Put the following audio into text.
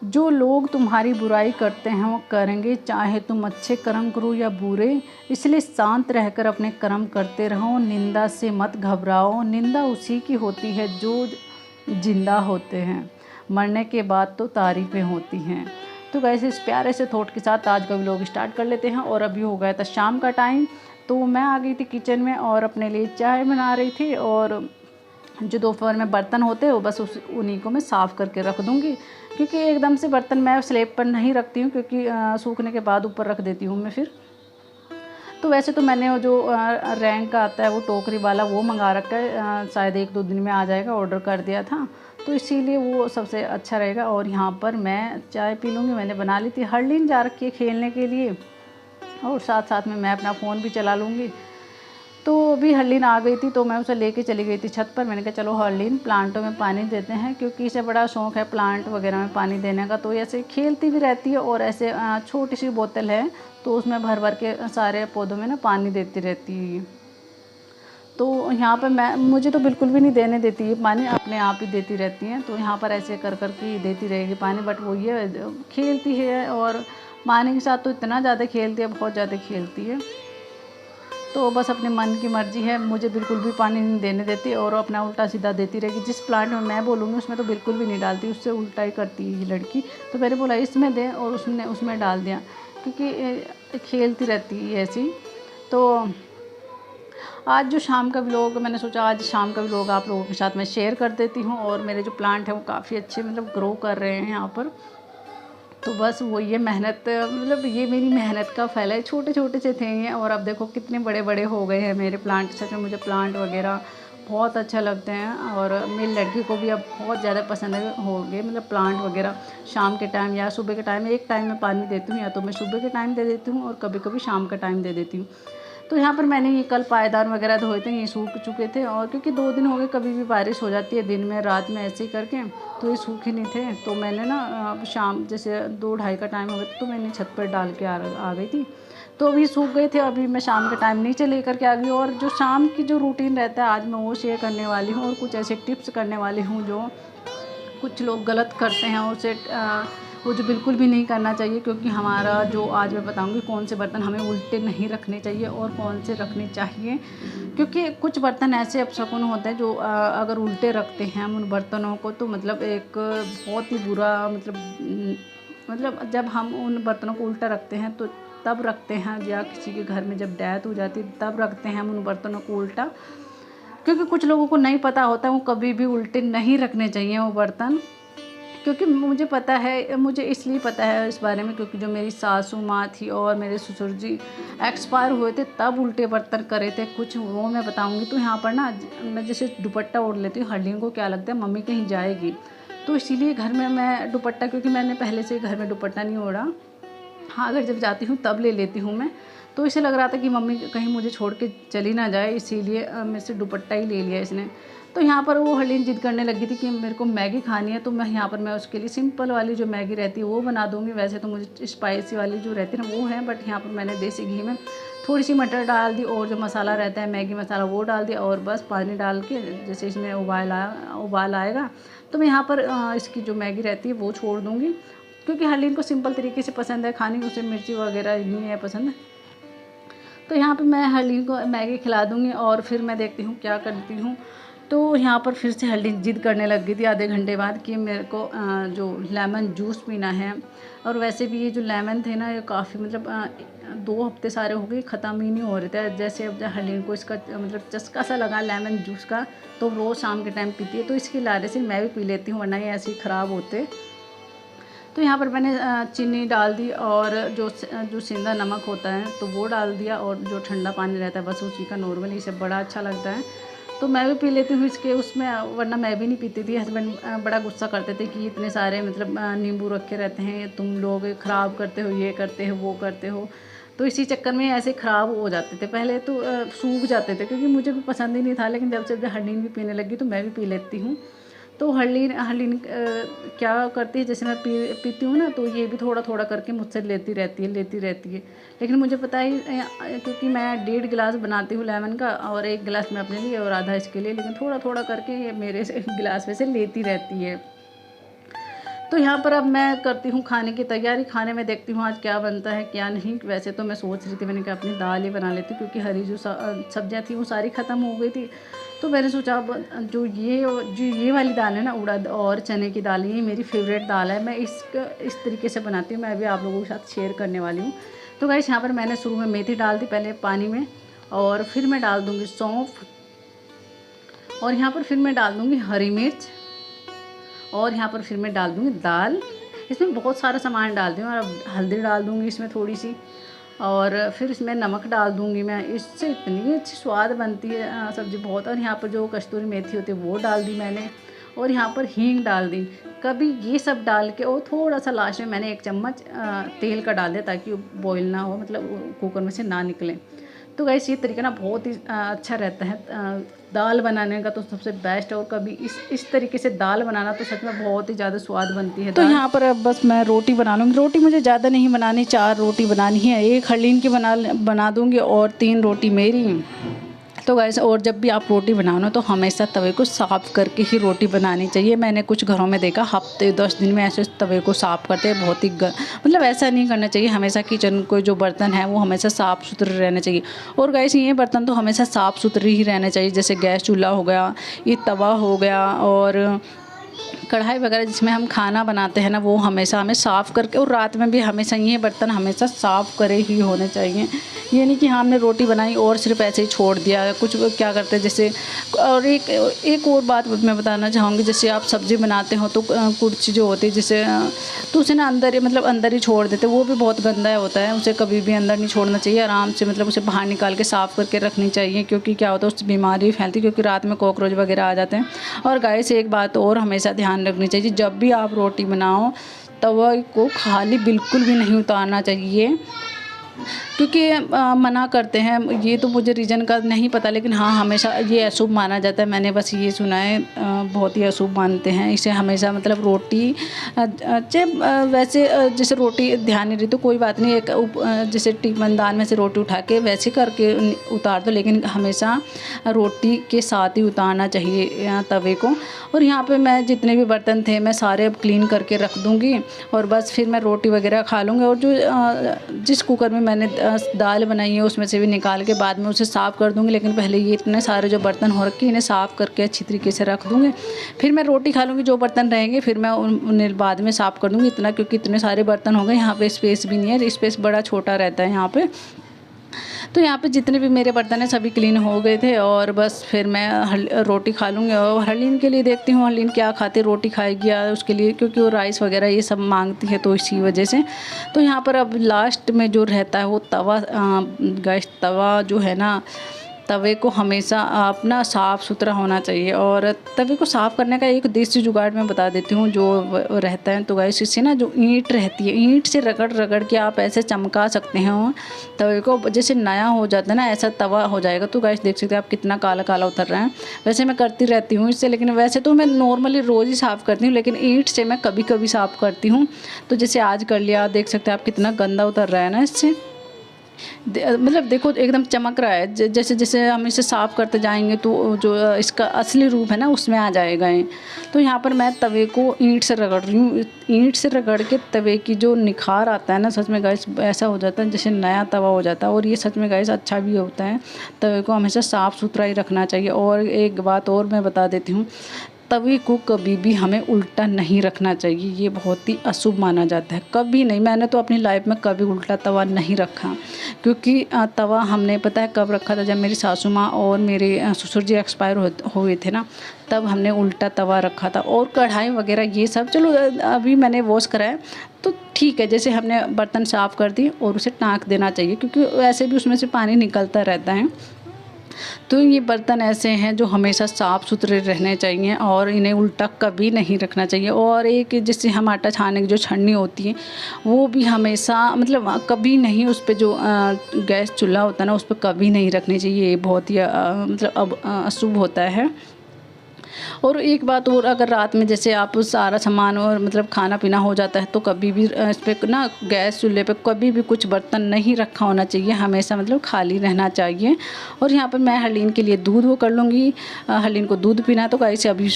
जो लोग तुम्हारी बुराई करते हैं वो करेंगे, चाहे तुम अच्छे कर्म करो या बुरे। इसलिए शांत रहकर अपने कर्म करते रहो, निंदा से मत घबराओ। निंदा उसी की होती है जो जिंदा होते हैं, मरने के बाद तो तारीफ़ें होती हैं। तो वैसे इस प्यारे से थॉट के साथ आज का व्लॉग स्टार्ट कर लेते हैं। और अभी हो गया था शाम का टाइम, तो मैं आ गई थी किचन में और अपने लिए चाय बना रही थी। और जो दोपहर में बर्तन होते हैं वो बस उन्हीं को मैं साफ़ करके रख दूँगी, क्योंकि एकदम से बर्तन मैं स्लैब पर नहीं रखती हूँ, क्योंकि सूखने के बाद ऊपर रख देती हूँ मैं फिर। तो वैसे तो मैंने वो जो रैंक का आता है वो टोकरी वाला वो मंगा रखा है, शायद 1-2 दिन में आ जाएगा, ऑर्डर कर दिया था, तो इसीलिए वो सबसे अच्छा रहेगा। और यहाँ पर मैं चाय पी लूँगी। मैंने बना ली थी, हरलीन जा रखी है खेलने के लिए, और साथ साथ में मैं अपना फ़ोन भी चला लूँगी। तो अभी हरलीन आ गई थी तो मैं उसे लेके चली गई थी छत पर। मैंने कहा चलो हरलीन प्लांटों में पानी देते हैं, क्योंकि इसे बड़ा शौक़ है प्लांट वगैरह में पानी देने का। तो ऐसे खेलती भी रहती है, और ऐसे छोटी सी बोतल है तो उसमें भर भर के सारे पौधों में ना पानी देती रहती है। तो यहाँ पर मुझे तो बिल्कुल भी नहीं देने देती है पानी, अपने आप ही देती रहती हैं। तो यहाँ पर ऐसे कर कर के देती रहेगी पानी, बट वो ये खेलती है, और पानी के साथ तो इतना ज़्यादा खेलती है, बहुत ज़्यादा खेलती है। तो बस अपने मन की मर्ज़ी है, मुझे बिल्कुल भी पानी नहीं देने देती, और अपना उल्टा सीधा देती रहेगी। जिस प्लांट में मैं बोलूँगी उसमें तो बिल्कुल भी नहीं डालती, उससे उल्टा ही करती है ये लड़की। तो मैंने बोला इसमें दें, और उसने उसमें डाल दिया, क्योंकि खेलती रहती है ऐसी। तो आज जो शाम का व्लॉग, मैंने सोचा आज शाम का व्लॉग आप लोगों के साथ मैं शेयर कर देती हूँ। और मेरे जो प्लांट हैं वो काफ़ी अच्छे मतलब ग्रो कर रहे हैं यहाँ पर। तो बस वो ये मेहनत, मतलब ये मेरी मेहनत का फल है। छोटे छोटे से थे ये, और अब देखो कितने बड़े बड़े हो गए हैं मेरे प्लांट। सच में मुझे प्लांट वगैरह बहुत अच्छा लगते हैं, और मेरी लड़की को भी अब बहुत ज़्यादा पसंद हो गए मतलब प्लांट वगैरह। शाम के टाइम या सुबह के टाइम, एक टाइम में पानी देती हूँ, या तो मैं सुबह के टाइम दे देती हूँ, और कभी कभी शाम का टाइम दे देती हूँ। तो यहाँ पर मैंने ये कल पायदान वगैरह धोए थे, ये सूख चुके थे। और क्योंकि 2 दिन हो गए, कभी भी बारिश हो जाती है दिन में रात में ऐसे ही करके, तो ये सूखे नहीं थे। तो मैंने ना शाम जैसे 2-2:30 का टाइम हो गया तो मैंने छत पर डाल के आ गई थी। तो अभी सूख गए थे, अभी मैं शाम के टाइम नीचे लेकर के आ गई। और जो शाम की जो रूटीन रहता है आज मैं वो शेयर करने वाली हूँ, और कुछ ऐसे टिप्स करने वाली हूँ जो कुछ लोग गलत करते हैं, उसे वो जो बिल्कुल भी नहीं करना चाहिए। क्योंकि हमारा जो आज मैं बताऊंगी कौन से बर्तन हमें उल्टे नहीं रखने चाहिए और कौन से रखने चाहिए। क्योंकि कुछ बर्तन ऐसे अपशकुन होते हैं जो अगर उल्टे रखते हैं हम उन बर्तनों को, तो मतलब एक बहुत ही बुरा मतलब जब हम उन बर्तनों को उल्टा रखते हैं तो तब रखते हैं, या किसी के घर में जब डेथ हो जाती है तब रखते हैं हम उन बर्तनों को उल्टा। क्योंकि कुछ लोगों को नहीं पता होता, वो कभी भी उल्टे नहीं रखने चाहिए वो बर्तन। क्योंकि मुझे पता है, मुझे इसलिए पता है इस बारे में, क्योंकि जो मेरी सासू माँ थी और मेरे ससुर जी एक्सपायर हुए थे तब उल्टे बर्तन करे थे कुछ, वो मैं बताऊंगी। तो यहाँ पर ना मैं जैसे दुपट्टा ओढ़ लेती हूँ, हरलीन को क्या लगता है मम्मी कहीं जाएगी, तो इसीलिए घर में मैं दुपट्टा, क्योंकि मैंने पहले से घर में दुपट्टा नहीं ओढ़ा, हाँ अगर जब जाती हूँ तब ले लेती हूँ मैं। तो इसे लग रहा था कि मम्मी कहीं मुझे छोड़ के चली ना जाए, इसीलिए मेरे से दुपट्टा ही ले लिया इसने। तो यहाँ पर वो हरलीन जिद करने लगी थी कि मेरे को मैगी खानी है, तो मैं यहाँ पर मैं उसके लिए सिंपल वाली जो मैगी रहती है वो बना दूँगी। वैसे तो मुझे स्पाइसी वाली जो रहती है ना वो है, बट यहाँ पर मैंने देसी घी में थोड़ी सी मटर डाल दी, और जो मसाला रहता है मैगी मसाला वो डाल दिया, और बस पानी डाल के जैसे इसमें उबाल आएगा तो मैं यहाँ पर इसकी जो मैगी रहती है वो छोड़ दूँगी। क्योंकि हरलीन को सिंपल तरीके से पसंद है खानी, उसे मिर्ची वगैरह नहीं है पसंद। तो यहाँ पे मैं हरलीन को मैगी खिला दूँगी, और फिर मैं देखती हूँ क्या करती हूँ। तो यहाँ पर फिर से हरलीन जिद करने लग गई थी आधे घंटे बाद कि मेरे को जो लेमन जूस पीना है। और वैसे भी ये जो लेमन थे ना ये काफ़ी मतलब 2 हफ्ते सारे हो गए, ख़त्म ही नहीं हो रहे थे। जैसे अब हरलीन को इसका मतलब चस्का सा लगा लेमन जूस का, तो रोज़ शाम के टाइम पीती है। तो इसके लारे से मैं भी पी लेती हूँ, वरना ये ऐसे ही ख़राब होते। तो यहाँ पर मैंने चीनी डाल दी, और जो सेंधा नमक होता है तो वो डाल दिया, और जो ठंडा पानी रहता है बस उसी का नॉर्मल, इसे बड़ा अच्छा लगता है। तो मैं भी पी लेती हूँ इसके उसमें, वरना मैं भी नहीं पीती थी। हस्बैंड बड़ा गुस्सा करते थे कि इतने सारे मतलब नींबू रखे रहते हैं, तुम लोग ख़राब करते हो, ये करते हो वो करते हो। तो इसी चक्कर में ऐसे ख़राब हो जाते थे। पहले तो सूख जाते थे, क्योंकि मुझे भी पसंद ही नहीं था, लेकिन जब से हरलीन भी पीने लगी तो मैं भी पी लेती हूँ। तो हरलीन क्या करती है, जैसे मैं पीती हूँ ना, तो ये भी थोड़ा थोड़ा करके मुझसे लेती रहती है। लेकिन मुझे पता है क्योंकि मैं 1.5 गिलास बनाती हूँ लेमन का, और 1 गिलास मैं अपने लिए और आधा इसके लिए, लेकिन थोड़ा थोड़ा करके ये मेरे से गिलास में से लेती रहती है। तो यहाँ पर अब मैं करती हूँ खाने की तैयारी। खाने में देखती हूँ आज क्या बनता है क्या नहीं। वैसे तो मैं सोच रही थी, मैंने कहा अपनी दाल ही बना लेती क्योंकि हरी जो सब्जियाँ थी वो सारी ख़त्म हो गई थी। तो मैंने सोचा अब जो ये वाली दाल है ना, उड़द और चने की दाल, ये मेरी फेवरेट दाल है। मैं इस तरीके से बनाती हूँ, मैं अभी आप लोगों के साथ शेयर करने वाली हूँ। तो गाइस यहाँ पर मैंने शुरू में मेथी डाल दी पहले पानी में, और फिर मैं डाल दूँगी सौंफ, और यहाँ पर फिर मैं डाल दूँगी हरी मिर्च, और यहाँ पर फिर मैं डाल दूँगी दाल। इसमें बहुत सारा सामान डाल दूँगी, और अब हल्दी डाल दूँगी इसमें थोड़ी सी, और फिर इसमें नमक डाल दूँगी मैं। इससे इतनी अच्छी स्वाद बनती है सब्ज़ी बहुत। और यहाँ पर जो कस्तूरी मेथी होती है वो डाल दी मैंने, और यहाँ पर हींग डाल दी। कभी ये सब डाल के, और थोड़ा सा लास्ट में मैंने 1 चम्मच तेल का डाल दिया ताकि बॉईल ना हो, मतलब कुकर में से ना निकले। तो गाइस ये तरीका ना बहुत ही अच्छा रहता है दाल बनाने का, तो सबसे बेस्ट है। और कभी इस तरीके से दाल बनाना तो सच में बहुत ही ज़्यादा स्वाद बनती है। तो यहाँ पर अब बस मैं रोटी बना लूँगी। रोटी मुझे ज़्यादा नहीं बनानी, 4 रोटी बनानी है। 1 हलीन की बना दूँगी और 3 रोटी मेरी। तो गाइस, और जब भी आप रोटी बनाओ ना तो हमेशा तवे को साफ़ करके ही रोटी बनानी चाहिए। मैंने कुछ घरों में देखा हफ्ते 10 दिन में ऐसे तवे को साफ़ करते हैं, बहुत ही मतलब ऐसा नहीं करना चाहिए। हमेशा किचन को जो बर्तन है वो हमेशा साफ़ सुथरे रहने चाहिए। और गाइस ये बर्तन तो हमेशा साफ़ सुथरे ही रहने चाहिए, जैसे गैस चूल्हा हो गया, ये तवा हो गया, और कढ़ाई वगैरह जिसमें हम खाना बनाते हैं ना वो हमेशा हमें साफ़ करके, और रात में भी हमेशा ये बर्तन हमेशा साफ़ करे ही होने चाहिए। ये नहीं कि हाँ हमने रोटी बनाई और सिर्फ ऐसे ही छोड़ दिया। कुछ क्या करते हैं जैसे, और एक और बात मैं बताना चाहूँगी, जैसे आप सब्ज़ी बनाते हो तो कुछ जो होती है जैसे, तो उसे ना अंदर ही छोड़ देते, वो भी बहुत गंदा होता है। उसे कभी भी अंदर नहीं छोड़ना चाहिए, आराम से मतलब उसे बाहर निकाल के साफ़ करके रखनी चाहिए, क्योंकि क्या होता है उससे बीमारी फैलती है, क्योंकि रात में कॉकरोच वगैरह आ जाते हैं। और गाइस एक बात और हमेशा ध्यान रखनी चाहिए, जब भी आप रोटी बनाओ तवा को खाली बिल्कुल भी नहीं उतारना चाहिए, क्योंकि मना करते हैं। ये तो मुझे रीज़न का नहीं पता, लेकिन हाँ हमेशा ये अशुभ माना जाता है। मैंने बस ये सुना है, बहुत ही अशुभ मानते हैं इसे हमेशा। मतलब रोटी वैसे जैसे रोटी ध्यान नहीं रही तो कोई बात नहीं, एक जैसे टिफिनदान में से रोटी उठा के वैसे करके उतार दो, लेकिन हमेशा रोटी के साथ ही उतारना चाहिए तवे को। और यहाँ पे मैं जितने भी बर्तन थे मैं सारे अब क्लीन करके रख दूँगी, और बस फिर मैं रोटी वगैरह खा लूँगी। और जो जिस कुकर में मैंने दाल बनाई है उसमें से भी निकाल के बाद में उसे साफ़ कर दूँगी, लेकिन पहले ये इतने सारे जो बर्तन हो रखे इन्हें साफ़ करके अच्छी तरीके से रख दूँगी। फिर मैं रोटी खा लूँगी, जो बर्तन रहेंगे फिर मैं उन्हें बाद में साफ़ कर दूँगी। इतना क्योंकि इतने सारे बर्तन हो गए, यहाँ पे स्पेस भी नहीं है, स्पेस बड़ा छोटा रहता है यहाँ पे। तो यहाँ पे जितने भी मेरे बर्तन हैं सभी क्लीन हो गए थे, और बस फिर मैं रोटी खा लूँगी। और हरलीन के लिए देखती हूँ हरलीन क्या खाती, रोटी खाएगी या उसके लिए, क्योंकि वो राइस वगैरह ये सब मांगती है, तो इसी वजह से। तो यहाँ पर अब लास्ट में जो रहता है वो तवा, गैस तवा जो है ना, तवे को हमेशा अपना साफ़ सुथरा होना चाहिए। और तवे को साफ़ करने का एक देसी जुगाड़ मैं बता देती हूँ जो रहता है। तो गाइस इससे ना जो ईंट रहती है, ईंट से रगड़ के आप ऐसे चमका सकते हैं तवे को, जैसे नया हो जाता है ना ऐसा तवा हो जाएगा। तो गाइस देख सकते हैं आप कितना काला काला उतर रहा है। वैसे मैं करती रहती हूँ इससे, लेकिन वैसे तो मैं नॉर्मली रोज़ ही साफ़ करती हूँ, लेकिन ईंट से मैं कभी कभी साफ़ करती हूँ। तो जैसे आज कर लिया, देख सकते हैं आप कितना गंदा उतर रहा है ना इससे। मतलब देखो एकदम चमक रहा है। जैसे जैसे हम इसे साफ़ करते जाएंगे तो जो इसका असली रूप है ना उसमें आ जाएगा ये। तो यहाँ पर मैं तवे को ईंट से रगड़ रही हूँ। ईंट से रगड़ के तवे की जो निखार आता है ना, सच में गाइस ऐसा हो जाता है जैसे नया तवा हो जाता है। और ये सच में गाइस अच्छा भी होता है। तवे को हमेशा साफ़ सुथरा ही रखना चाहिए। और एक बात और मैं बता देती हूँ, तवे को कभी भी हमें उल्टा नहीं रखना चाहिए, ये बहुत ही अशुभ माना जाता है। कभी नहीं, मैंने तो अपनी लाइफ में कभी उल्टा तवा नहीं रखा, क्योंकि तवा हमने पता है कब रखा था, जब मेरी सासू माँ और मेरे ससुर जी एक्सपायर हुए थे ना, तब हमने उल्टा तवा रखा था। और कढ़ाई वगैरह ये सब चलो अभी मैंने वॉश कराया तो ठीक है, जैसे हमने बर्तन साफ़ कर दी और उसे टाँक देना चाहिए, क्योंकि वैसे भी उसमें से पानी निकलता रहता है। तो ये बर्तन ऐसे हैं जो हमेशा साफ़ सुथरे रहने चाहिए, और इन्हें उल्टा कभी नहीं रखना चाहिए। और एक जैसे हम आटा छानने की जो छन्नी होती है वो भी हमेशा मतलब कभी नहीं, उस पर जो गैस चूल्हा होता है ना उस पर कभी नहीं रखनी चाहिए। ये बहुत ही मतलब अब अशुभ होता है। और एक बात और, अगर रात में जैसे आप सारा सामान और मतलब खाना पीना हो जाता है तो कभी भी इस पर ना गैस चूल्हे पे कभी भी कुछ बर्तन नहीं रखा होना चाहिए, हमेशा मतलब खाली रहना चाहिए। और यहाँ पर मैं हरलीन के लिए दूध वो कर लूँगी, हरलीन को दूध पीना है तो गाइस अभी